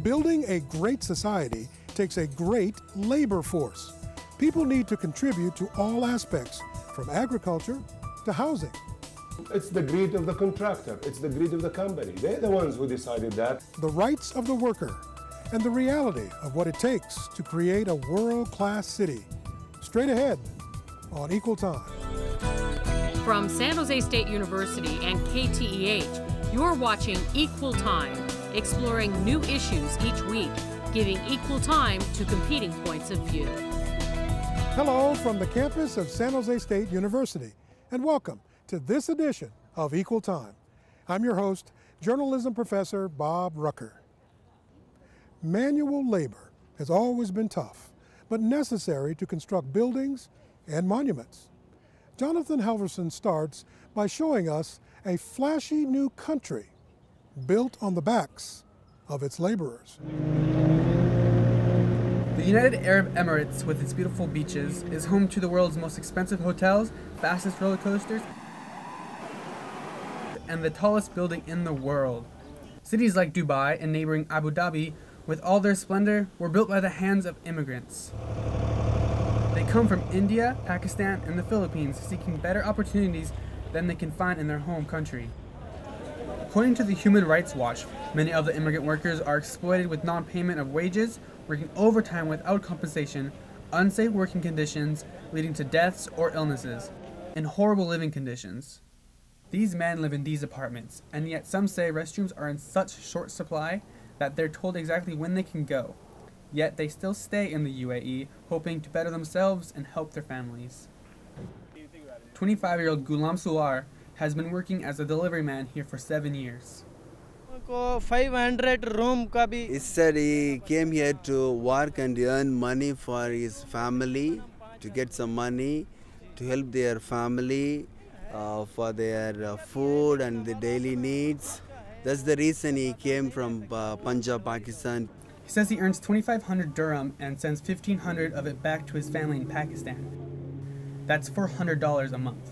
Building a great society takes a great labor force. People need to contribute to all aspects, from agriculture to housing. It's the greed of the contractor. It's the greed of the company. They're the ones who decided that. The rights of the worker and the reality of what it takes to create a world-class city. Straight ahead on Equal Time. From San Jose State University and KTEH, you're watching Equal Time, exploring new issues each week, giving equal time to competing points of view. Hello from the campus of San Jose State University, and welcome to this edition of Equal Time. I'm your host, journalism professor Bob Rucker. Manual labor has always been tough, but necessary to construct buildings and monuments. Jonathan Halvorson starts by showing us a flashy new country built on the backs of its laborers. The United Arab Emirates, with its beautiful beaches, is home to the world's most expensive hotels, fastest roller coasters, and the tallest building in the world. Cities like Dubai and neighboring Abu Dhabi, with all their splendor, were built by the hands of immigrants. They come from India, Pakistan, and the Philippines, seeking better opportunities than they can find in their home country. According to the Human Rights Watch, many of the immigrant workers are exploited with non-payment of wages, working overtime without compensation, unsafe working conditions leading to deaths or illnesses, and horrible living conditions. These men live in these apartments, and yet some say restrooms are in such short supply that they're told exactly when they can go. Yet they still stay in the UAE, hoping to better themselves and help their families. 25-year-old Ghulam Suwar has been working as a delivery man here for 7 years. 500 room ka bhi. He said he came here to work and earn money for his family, to get some money, to help their family for their food and the daily needs. That's the reason he came from Punjab, Pakistan. He says he earns 2,500 dirham and sends 1,500 of it back to his family in Pakistan. That's $400 a month.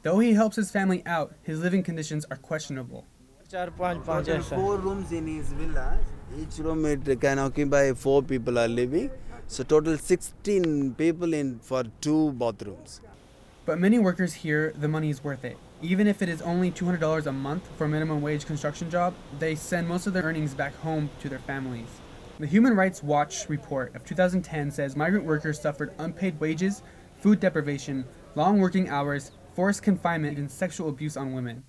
Though he helps his family out, his living conditions are questionable. Total 4 rooms in his villa. Each room it can occupy 4 people are living. So total 16 people in for 2 bathrooms. But many workers here, the money is worth it. Even if it is only $200 a month for a minimum wage construction job, they send most of their earnings back home to their families. The Human Rights Watch report of 2010 says migrant workers suffered unpaid wages, food deprivation, long working hours, forced confinement, and sexual abuse on women.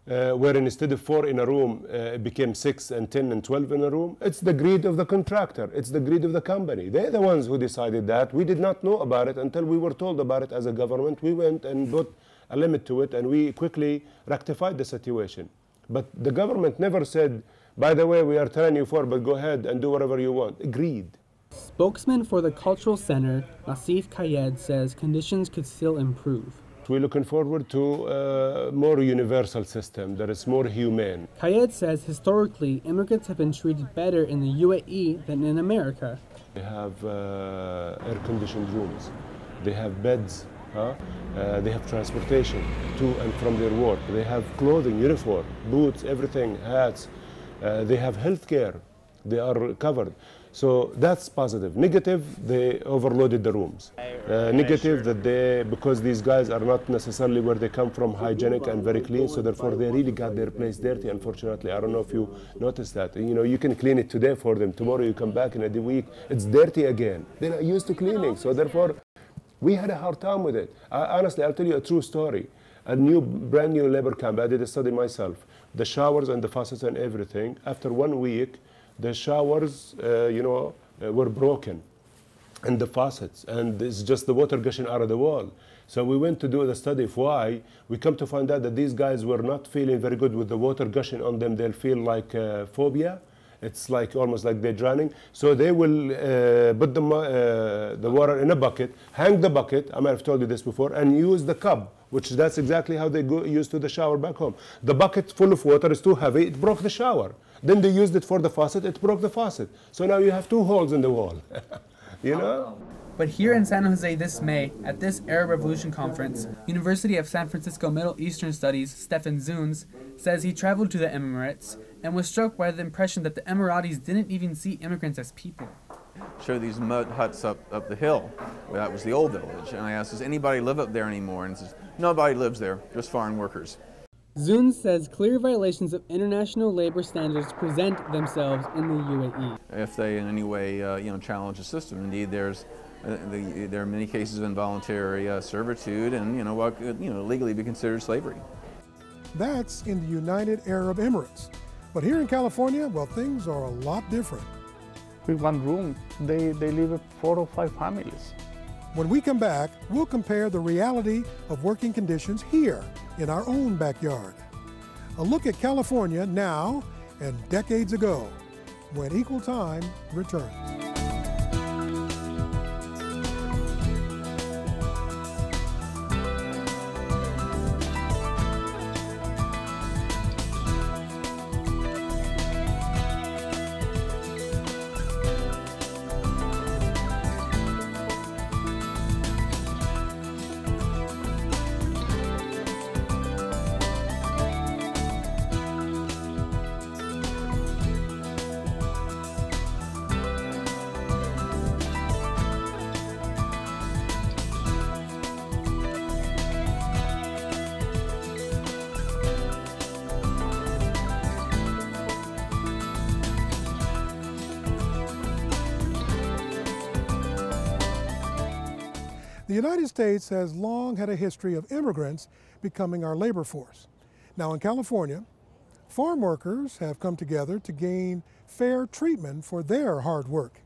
Where instead of 4 in a room, it became 6 and 10 and 12 in a room. It's the greed of the contractor. It's the greed of the company. They're the ones who decided that. We did not know about it until we were told about it as a government. We went and put a limit to it, and we quickly rectified the situation. But the government never said, by the way, we are telling you but go ahead and do whatever you want. Greed. Spokesman for the Cultural Center, Nasif Kayed, says conditions could still improve. We're looking forward to a more universal system that is more humane. Kayed says historically, immigrants have been treated better in the UAE than in America. They have air-conditioned rooms. They have beds. They have transportation to and from their work. They have clothing, uniform, boots, everything, hats. They have health care. They are covered. So that's positive. Negative, they overloaded the rooms. Negative, that because these guys are not necessarily where they come from hygienic and very clean, so therefore they really got their place dirty, unfortunately. I don't know if you noticed that. You know, you can clean it today for them. Tomorrow you come back in a week, it's dirty again. They're not used to cleaning, so therefore we had a hard time with it. Honestly, I'll tell you a true story. A brand new labor camp, I did a study myself. The showers and the faucets and everything, after 1 week, the showers, were broken, and the faucets, and it's just the water gushing out of the wall. So we went to do the study of why. We come to find out that these guys were not feeling very good with the water gushing on them. They'll feel like phobia. It's like almost like they're drowning. So they will put the water in a bucket, hang the bucket, I might have told you this before, and use the cup, which that's exactly how they used to the shower back home. The bucket full of water is too heavy, it broke the shower. Then they used it for the faucet, it broke the faucet. So now you have 2 holes in the wall, you know? But here in San Jose this May, at this Arab Revolution conference, University of San Francisco Middle Eastern Studies' Stefan Zuns says he traveled to the Emirates and was struck by the impression that the Emiratis didn't even see immigrants as people. Show these mud huts up the hill. Well, that was the old village. And I asked, does anybody live up there anymore? And he says, nobody lives there, just foreign workers. Zun says clear violations of international labor standards present themselves in the UAE. If they in any way challenge the system, indeed there are many cases of involuntary servitude and what could legally be considered slavery. That's in the United Arab Emirates. But here in California, well, things are a lot different. With one room, they live with 4 or 5 families. When we come back, we'll compare the reality of working conditions here in our own backyard. A look at California now and decades ago, when Equal Time returns. The United States has long had a history of immigrants becoming our labor force. Now in California, farm workers have come together to gain fair treatment for their hard work.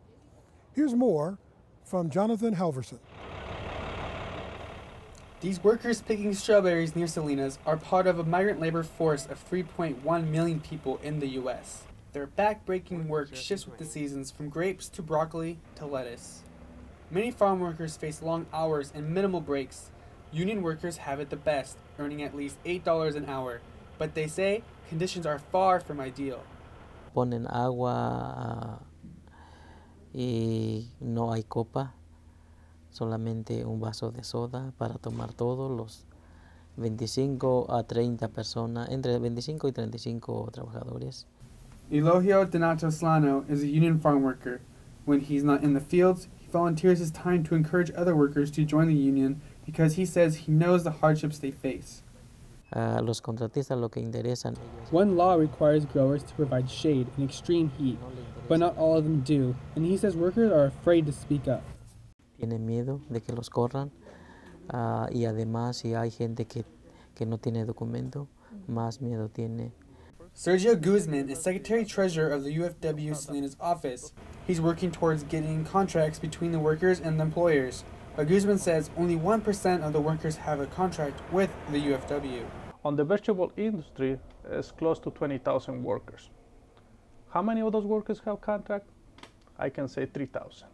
Here's more from Jonathan Halvorson. These workers picking strawberries near Salinas are part of a migrant labor force of 3.1 million people in the U.S. Their back-breaking work shifts with the seasons, from grapes to broccoli to lettuce. Many farm workers face long hours and minimal breaks. Union workers have it the best, earning at least $8 an hour. But they say conditions are far from ideal. Ponen agua y no hay copa, solamente un vaso de soda para tomar todos los 25 a 30 personas, entre 25 y 35 trabajadores. Elogio Donato Slano is a union farm worker. When he's not in the fields, he volunteers his time to encourage other workers to join the union because he says he knows the hardships they face. Los contratistas lo que interesan. One law requires growers to provide shade in extreme heat, but not all of them do, and he says workers are afraid to speak up. Tienen miedo de que los corran y además si hay gente que no tiene documento, más miedo tiene. Sergio Guzman is Secretary-Treasurer of the UFW Salinas office. He's working towards getting contracts between the workers and the employers, but Guzman says only 1% of the workers have a contract with the UFW. On the vegetable industry, it's close to 20,000 workers. How many of those workers have contract? I can say 3,000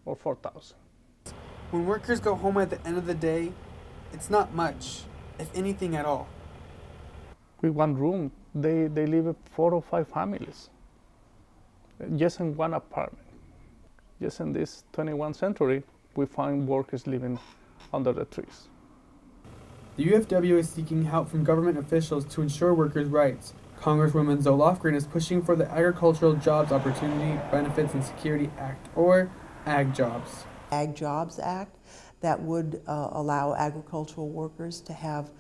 or 4,000. When workers go home at the end of the day, it's not much, if anything at all. With one room, they live with 4 or 5 families, just in one apartment. Just in this 21st century, we find workers living under the trees. The UFW is seeking help from government officials to ensure workers' rights. Congresswoman Zoe Lofgren is pushing for the Agricultural Jobs Opportunity, Benefits and Security Act, or Ag Jobs. Ag Jobs Act that would allow agricultural workers to have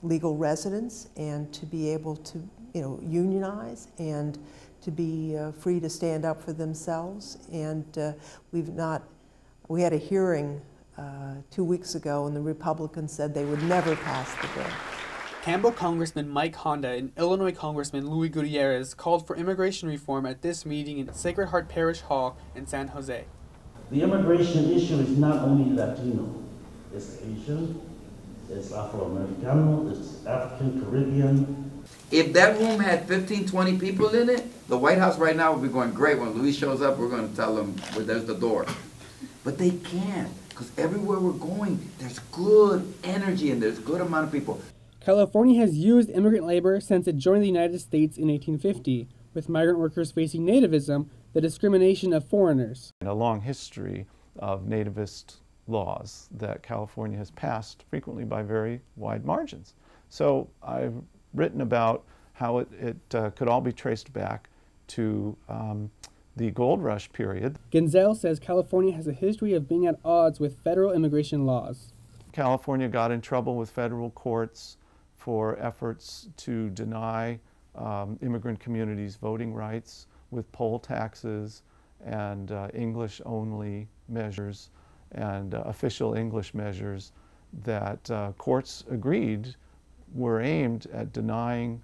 legal residence and to be able to, unionize and to be free to stand up for themselves. And we had a hearing 2 weeks ago, and the Republicans said they would never pass the bill. Campbell Congressman Mike Honda and Illinois Congressman Luis Gutierrez called for immigration reform at this meeting in Sacred Heart Parish Hall in San Jose. The immigration issue is not only Latino, it's Asian, it's Afro-Americano, it's African, Caribbean. If that room had 15, 20 people in it, the White House right now would be going, great, when Luis shows up, we're going to tell him, well, there's the door. But they can't, because everywhere we're going, there's good energy and there's good amount of people. California has used immigrant labor since it joined the United States in 1850, with migrant workers facing nativism, the discrimination of foreigners. And a long history of nativist laws that California has passed frequently by very wide margins. So I've written about how it could all be traced back to the gold rush period. Genzel says California has a history of being at odds with federal immigration laws. California got in trouble with federal courts for efforts to deny immigrant communities voting rights with poll taxes and English-only measures and official English measures that courts agreed were aimed at denying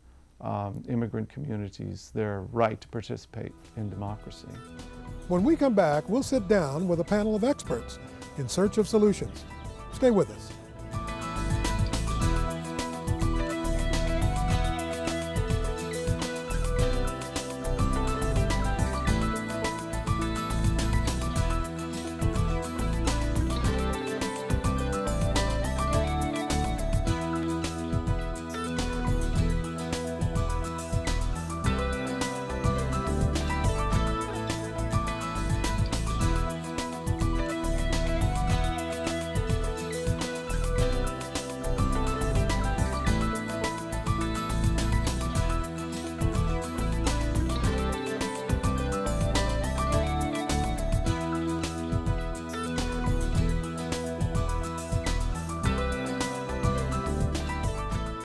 immigrant communities their right to participate in democracy. When we come back, we'll sit down with a panel of experts in search of solutions. Stay with us.